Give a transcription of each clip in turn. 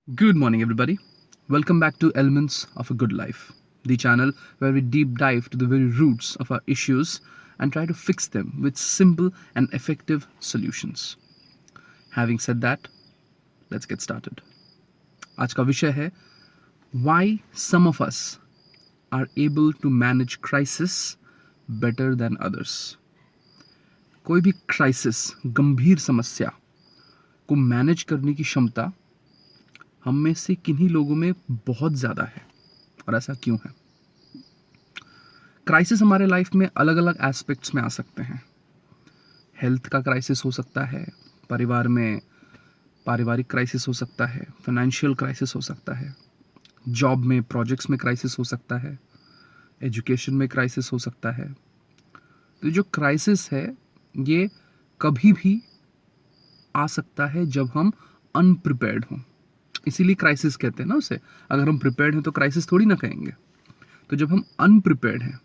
Good morning, everybody. Welcome back to Elements of a Good Life, the channel where we deep dive to the very roots of our issues and try to fix them with simple and effective solutions. Having said that, let's get started. आज का विषय है Why some of us are able to manage crisis better than others. कोई भी crisis, गंभीर समस्या को manage करने की क्षमता हम में से किन्हीं लोगों में बहुत ज़्यादा है, और ऐसा क्यों है? क्राइसिस हमारे लाइफ में अलग अलग एस्पेक्ट्स में आ सकते हैं. हेल्थ का क्राइसिस हो सकता है, परिवार में पारिवारिक क्राइसिस हो सकता है, फाइनेंशियल क्राइसिस हो सकता है, जॉब में प्रोजेक्ट्स में क्राइसिस हो सकता है, एजुकेशन में क्राइसिस हो सकता है. तो जो क्राइसिस है ये कभी भी आ सकता है जब हम अनप्रिपेयर्ड हों. इसीलिए क्राइसिस कहते हैं ना उसे. अगर हम प्रिपेयर्ड हैं तो क्राइसिस थोड़ी ना कहेंगे. तो जब हम अनप्रिपेयर्ड हैं,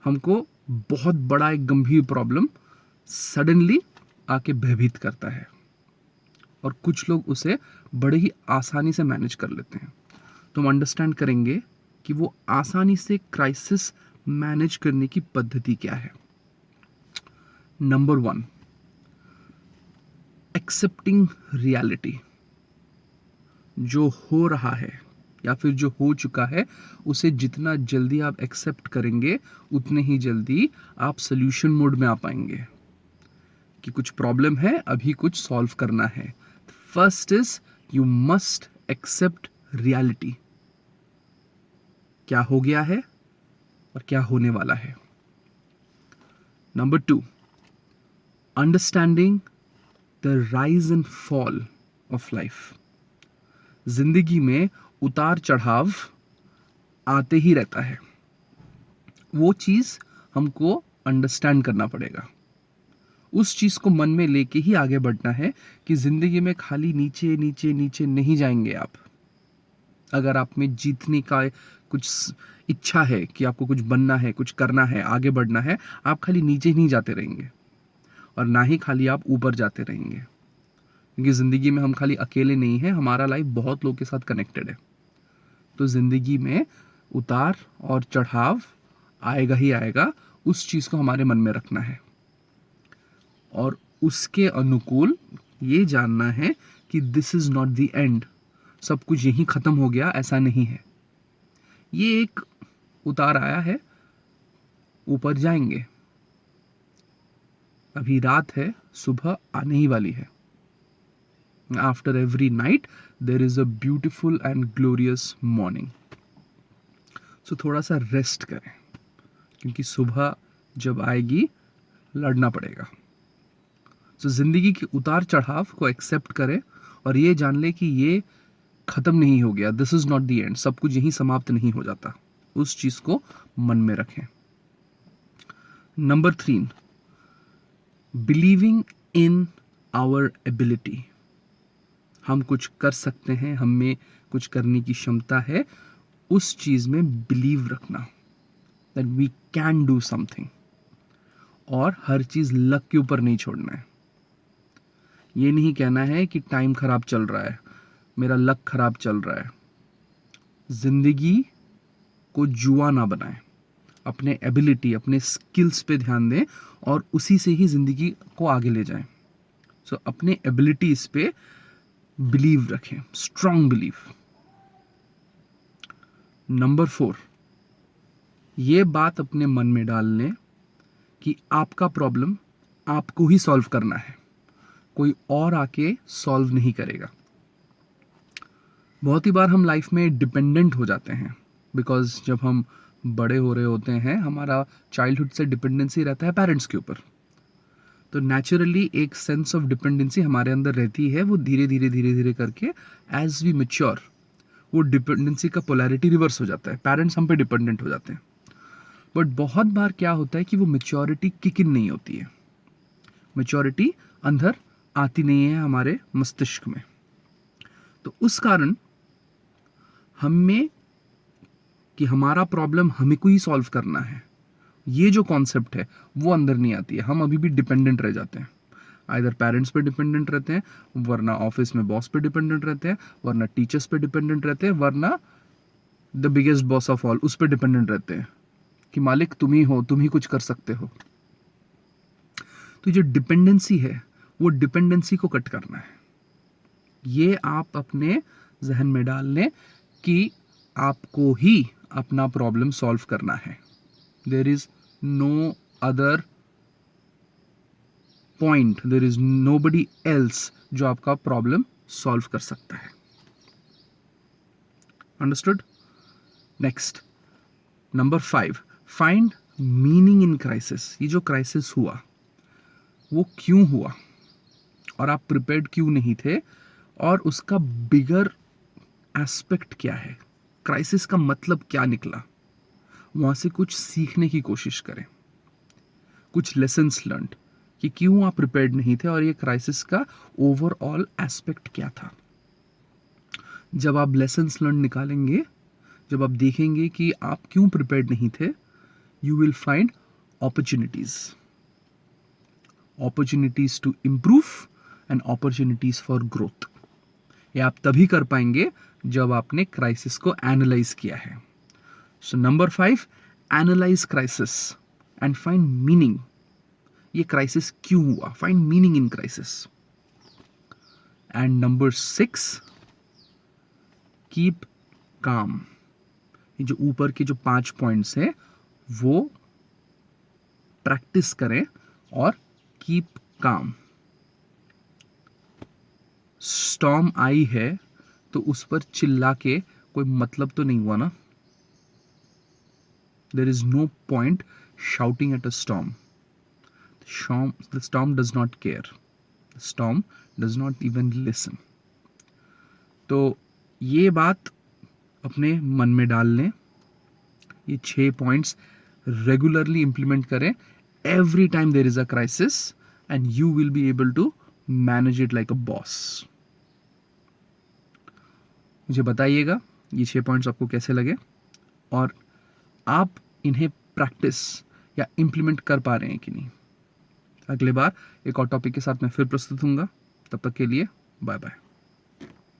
हमको बहुत बड़ा एक गंभीर प्रॉब्लम सडनली आके भयभीत करता है, और कुछ लोग उसे बड़े ही आसानी से मैनेज कर लेते हैं. तो हम अंडरस्टैंड करेंगे कि वो आसानी से क्राइसिस मैनेज करने की पद्धति क्या है. Number 1, accepting reality. जो हो रहा है या फिर जो हो चुका है उसे जितना जल्दी आप एक्सेप्ट करेंगे उतने ही जल्दी आप सॉल्यूशन मोड में आ पाएंगे कि कुछ प्रॉब्लम है, अभी कुछ सॉल्व करना है. First is you must accept reality. क्या हो गया है और क्या होने वाला है. Number 2, understanding the rise and fall of life. जिंदगी में उतार चढ़ाव आते ही रहता है. वो चीज़ हमको अंडरस्टैंड करना पड़ेगा. उस चीज़ को मन में लेके ही आगे बढ़ना है कि ज़िंदगी में खाली नीचे नीचे नीचे नहीं जाएंगे आप. अगर आप में जीतने का कुछ इच्छा है कि आपको कुछ बनना है, कुछ करना है, आगे बढ़ना है, आप खाली नीचे ही नहीं जाते रहेंगे और ना ही खाली आप ऊपर जाते रहेंगे. क्योंकि ज़िंदगी में हम खाली अकेले नहीं हैं, हमारा लाइफ बहुत लोगों के साथ कनेक्टेड है. तो ज़िंदगी में उतार और चढ़ाव आएगा ही आएगा. उस चीज़ को हमारे मन में रखना है और उसके अनुकूल ये जानना है कि this is not the end. सब कुछ यहीं ख़त्म हो गया, ऐसा नहीं है. ये एक उतार आया है, ऊपर जाएंगे. अभी रात है, सुबह आने ही वाली है. After every night there is a beautiful and glorious morning. So थोड़ा सा रेस्ट करें क्योंकि सुबह जब आएगी लड़ना पड़ेगा. So ज़िंदगी के उतार चढ़ाव को एक्सेप्ट करें और ये जान ले कि ये ख़त्म नहीं हो गया. This is not the end. सब कुछ यहीं समाप्त नहीं हो जाता. उस चीज़ को मन में रखें. Number 3, believing in our ability. हम कुछ कर सकते हैं, हम में कुछ करने की क्षमता है. उस चीज़ में बिलीव रखना that we can do something. और हर चीज़ लक के ऊपर नहीं छोड़ना है. ये नहीं कहना है कि टाइम खराब चल रहा है, मेरा लक खराब चल रहा है. ज़िंदगी को जुआ ना बनाएं. अपने एबिलिटी, अपने स्किल्स पे ध्यान दें और उसी से ही ज़िंदगी को आगे ले जाएं. सो अपने एबिलिटीज़ पे बिलीव रखें, स्ट्रॉन्ग बिलीव. नंबर 4, ये बात अपने मन में डाल लें कि आपका प्रॉब्लम आपको ही सॉल्व करना है, कोई और आके सॉल्व नहीं करेगा. बहुत ही बार हम लाइफ में डिपेंडेंट हो जाते हैं बिकॉज जब हम बड़े हो रहे होते हैं हमारा चाइल्डहुड से डिपेंडेंसी रहता है पेरेंट्स के ऊपर. तो नेचुरली एक सेंस ऑफ डिपेंडेंसी हमारे अंदर रहती है. वो धीरे धीरे धीरे धीरे करके एज वी मैच्योर वो डिपेंडेंसी का पोलैरिटी रिवर्स हो जाता है. पेरेंट्स हम पे डिपेंडेंट हो जाते हैं. बट बहुत बार क्या होता है कि वो मैच्योरिटी किक इन नहीं होती है. मैच्योरिटी अंदर आती नहीं है हमारे मस्तिष्क में. तो उस कारण हम में कि हमारा प्रॉब्लम हमें को ही सॉल्व करना है, ये जो कॉन्सेप्ट है वो अंदर नहीं आती है. हम अभी भी डिपेंडेंट रह जाते हैं. आइदर पेरेंट्स पे डिपेंडेंट रहते हैं, वरना ऑफिस में बॉस पे डिपेंडेंट रहते हैं, वरना टीचर्स पे डिपेंडेंट रहते हैं, वरना the biggest boss of all उस पे डिपेंडेंट रहते हैं कि मालिक तुम ही हो, तुम ही कुछ कर सकते हो। तो जो डिपेंडेंसी है वो डिपेंडेंसी को कट करना है। ये आप अपने जहन में डाल लें कि आपको ही अपना प्रॉब्लम सॉल्व करना है। There is no other point, there is nobody else जो आपका प्रॉब्लम सॉल्व कर सकता है। Understood? Next, number 5, find meaning in crisis. ये जो क्राइसिस हुआ वो क्यों हुआ और आप प्रिपेयर्ड क्यों नहीं थे, और उसका बिगर एस्पेक्ट क्या है, क्राइसिस का मतलब क्या निकला, वहां से कुछ सीखने की कोशिश करें, कुछ लेसन्स लर्न्ड कि क्यों आप प्रिपेयर्ड नहीं थे और ये क्राइसिस का ओवरऑल एस्पेक्ट क्या था। जब आप लेसन्स लर्न निकालेंगे, जब आप देखेंगे कि आप क्यों प्रिपेयर्ड नहीं थे, you will find opportunities to improve and opportunities for growth. ये आप तभी कर पाएंगे जब आपने क्राइसिस को एनालाइज किया है। So number 5, analyse crisis and find meaning. ये क्राइसिस क्यों हुआ, find meaning in crisis. And number 6, keep calm. ये जो ऊपर के जो 5 पॉइंट्स हैं वो प्रैक्टिस करें और कीप काम। स्टॉर्म आई है तो उस पर चिल्ला के कोई मतलब तो नहीं हुआ ना। There is no point shouting at a storm. The storm does not care, the storm does not even listen. तो ये बात अपने मन में डाल लें, ये 6 पॉइंट्स रेगुलरली इंप्लीमेंट करें every time there is a crisis and you will be able to manage it like a boss. मुझे बताइएगा ये 6 पॉइंट्स आपको कैसे लगे और आप इन्हें प्रैक्टिस या इंप्लीमेंट कर पा रहे हैं कि नहीं। अगले बार एक और टॉपिक के साथ मैं फिर प्रस्तुत होऊंगा। तब तक के लिए बाय बाय।